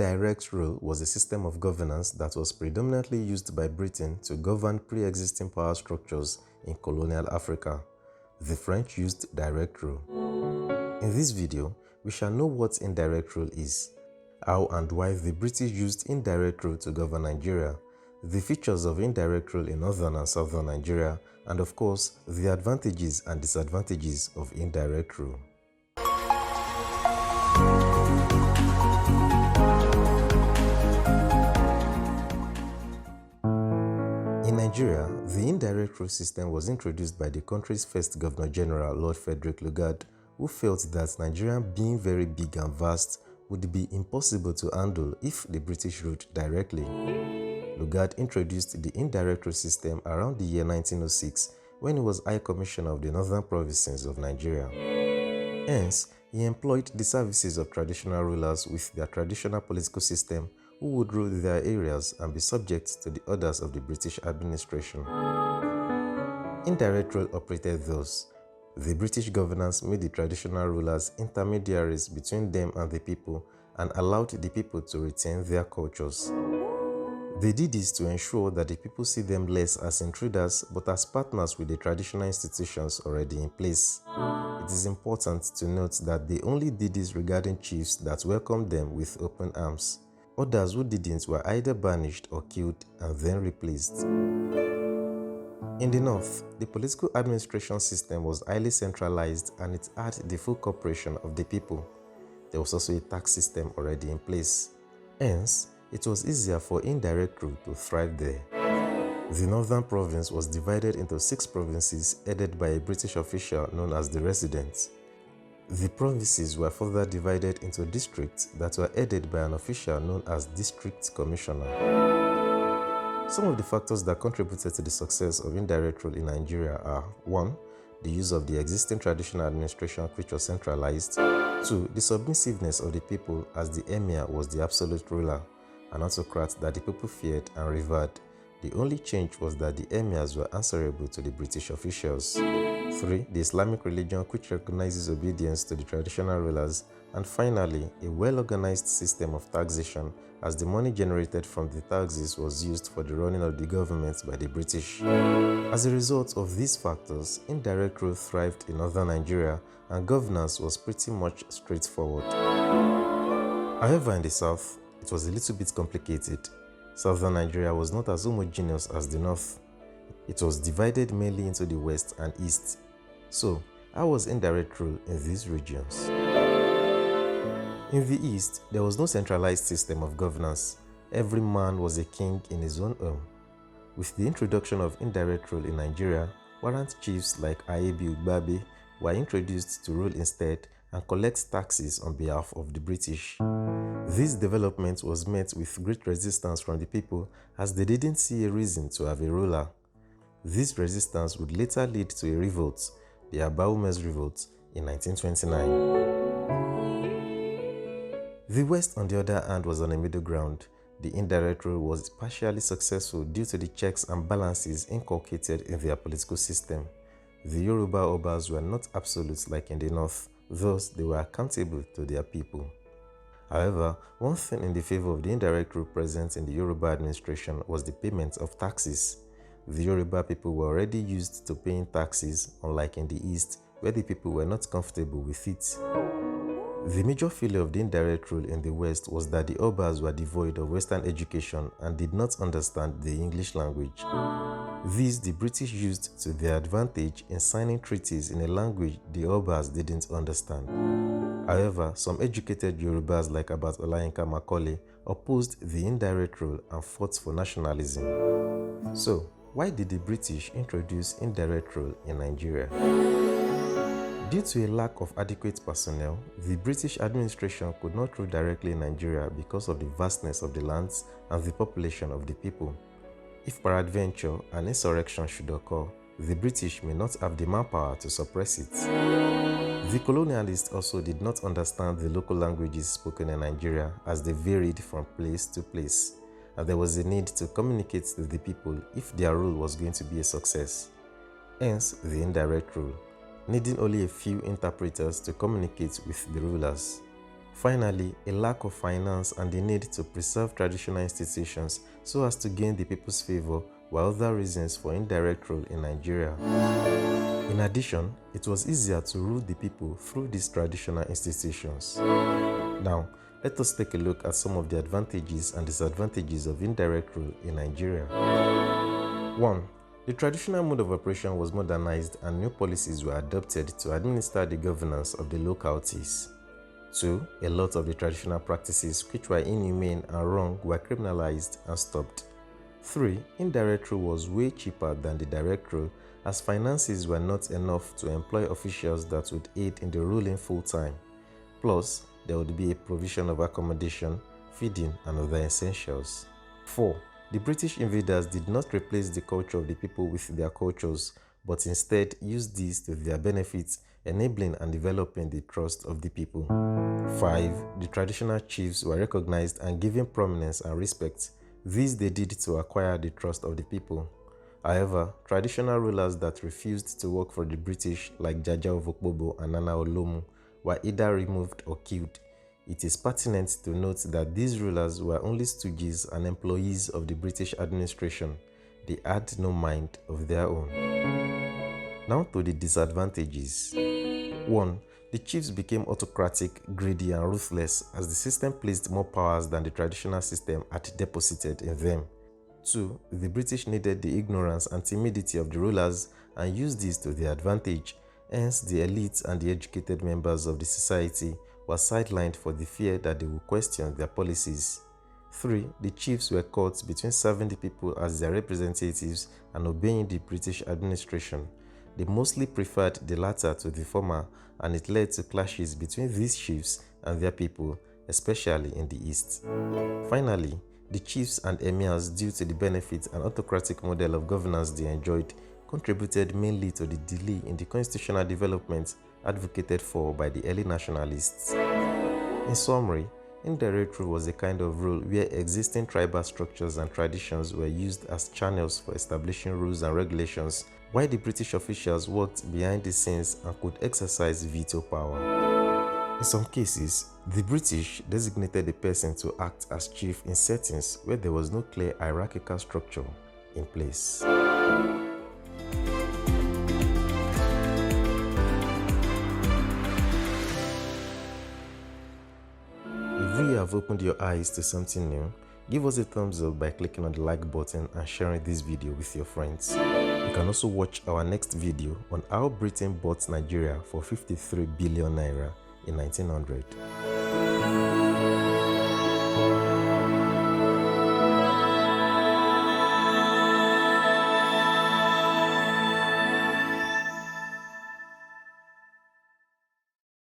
Indirect rule was a system of governance that was predominantly used by Britain to govern pre-existing power structures in colonial Africa. The French used direct rule. In this video, we shall know what indirect rule is, how and why the British used indirect rule to govern Nigeria, the features of indirect rule in northern and southern Nigeria, and of course, the advantages and disadvantages of indirect rule. In Nigeria, the indirect rule system was introduced by the country's first Governor General, Lord Frederick Lugard, who felt that Nigeria being very big and vast would be impossible to handle if the British ruled directly. Lugard introduced the indirect rule system around the year 1906 when he was High Commissioner of the Northern Provinces of Nigeria. Hence, he employed the services of traditional rulers with their traditional political system who would rule their areas and be subject to the orders of the British administration. Indirect rule operated thus. The British governors made the traditional rulers intermediaries between them and the people and allowed the people to retain their cultures. They did this to ensure that the people see them less as intruders but as partners with the traditional institutions already in place. It is important to note that they only did this regarding chiefs that welcomed them with open arms. Others who didn't were either banished or killed and then replaced. In the north, the political administration system was highly centralized and it had the full cooperation of the people. There was also a tax system already in place. Hence, it was easier for indirect rule to thrive there. The northern province was divided into 6 provinces headed by a British official known as the Resident. The provinces were further divided into districts that were headed by an official known as District Commissioner. Some of the factors that contributed to the success of indirect rule in Nigeria are 1. The use of the existing traditional administration which was centralized. 2. The submissiveness of the people as the emir was the absolute ruler, an autocrat that the people feared and revered. The only change was that the emirs were answerable to the British officials. 3. The Islamic religion which recognizes obedience to the traditional rulers. And finally, a well-organized system of taxation as the money generated from the taxes was used for the running of the government by the British. As a result of these factors, indirect rule thrived in northern Nigeria and governance was pretty much straightforward. However, in the south, it was a little bit complicated. Southern Nigeria was not as homogeneous as the north. It was divided mainly into the west and east. So, how was indirect rule in these regions? In the east, there was no centralized system of governance. Every man was a king in his own home. With the introduction of indirect rule in Nigeria, warrant chiefs like Ayebi Ugbabe were introduced to rule instead and collect taxes on behalf of the British. This development was met with great resistance from the people as they didn't see a reason to have a ruler. This resistance would later lead to a revolt, the Abaumes Revolt, in 1929. The West, on the other hand, was on a middle ground. The indirect rule was partially successful due to the checks and balances inculcated in their political system. The Yoruba Obas were not absolute like in the north, thus they were accountable to their people. However, one thing in the favor of the indirect rule present in the Yoruba administration was the payment of taxes. The Yoruba people were already used to paying taxes, unlike in the East, where the people were not comfortable with it. The major failure of the indirect rule in the West was that the Obas were devoid of Western education and did not understand the English language. This the British used to their advantage in signing treaties in a language the Obas didn't understand. However, some educated Yorubas like Abat Olayinka Macaulay opposed the indirect rule and fought for nationalism. So, why did the British introduce indirect rule in Nigeria? Due to a lack of adequate personnel, the British administration could not rule directly in Nigeria because of the vastness of the lands and the population of the people. If peradventure an insurrection should occur, the British may not have the manpower to suppress it. The colonialists also did not understand the local languages spoken in Nigeria as they varied from place to place, and there was a need to communicate to the people if their rule was going to be a success. Hence, the indirect rule, needing only a few interpreters to communicate with the rulers. Finally, a lack of finance and the need to preserve traditional institutions so as to gain the people's favor were other reasons for indirect rule in Nigeria. In addition, it was easier to rule the people through these traditional institutions. Now, let us take a look at some of the advantages and disadvantages of indirect rule in Nigeria. 1. The traditional mode of operation was modernized and new policies were adopted to administer the governance of the localities. 2. A lot of the traditional practices which were inhumane and wrong were criminalized and stopped. 3. Indirect rule was way cheaper than the direct rule as finances were not enough to employ officials that would aid in the ruling full-time. Plus, there would be a provision of accommodation, feeding, and other essentials. 4. The British invaders did not replace the culture of the people with their cultures, but instead used these to their benefit, enabling and developing the trust of the people. 5. The traditional chiefs were recognized and given prominence and respect. This they did to acquire the trust of the people. However, traditional rulers that refused to work for the British, like Jaja of Okpobo and Nana Olomu, were either removed or killed. It is pertinent to note that these rulers were only stooges and employees of the British administration. They had no mind of their own. Now to the disadvantages. 1. The chiefs became autocratic, greedy, and ruthless as the system placed more powers than the traditional system had deposited in them. 2. The British needed the ignorance and timidity of the rulers and used this to their advantage. Hence, the elites and the educated members of the society were sidelined for the fear that they would question their policies. 3. The chiefs were caught between serving the people as their representatives and obeying the British administration. They mostly preferred the latter to the former, and it led to clashes between these chiefs and their people, especially in the east. Finally, the chiefs and emirs, due to the benefits and autocratic model of governance they enjoyed, contributed mainly to the delay in the constitutional development advocated for by the early nationalists. In summary, indirect rule was a kind of rule where existing tribal structures and traditions were used as channels for establishing rules and regulations, while the British officials worked behind the scenes and could exercise veto power. In some cases, the British designated a person to act as chief in settings where there was no clear hierarchical structure in place. If you have opened your eyes to something new, give us a thumbs up by clicking on the like button and sharing this video with your friends. You can also watch our next video on how Britain bought Nigeria for 53 billion naira in 1900.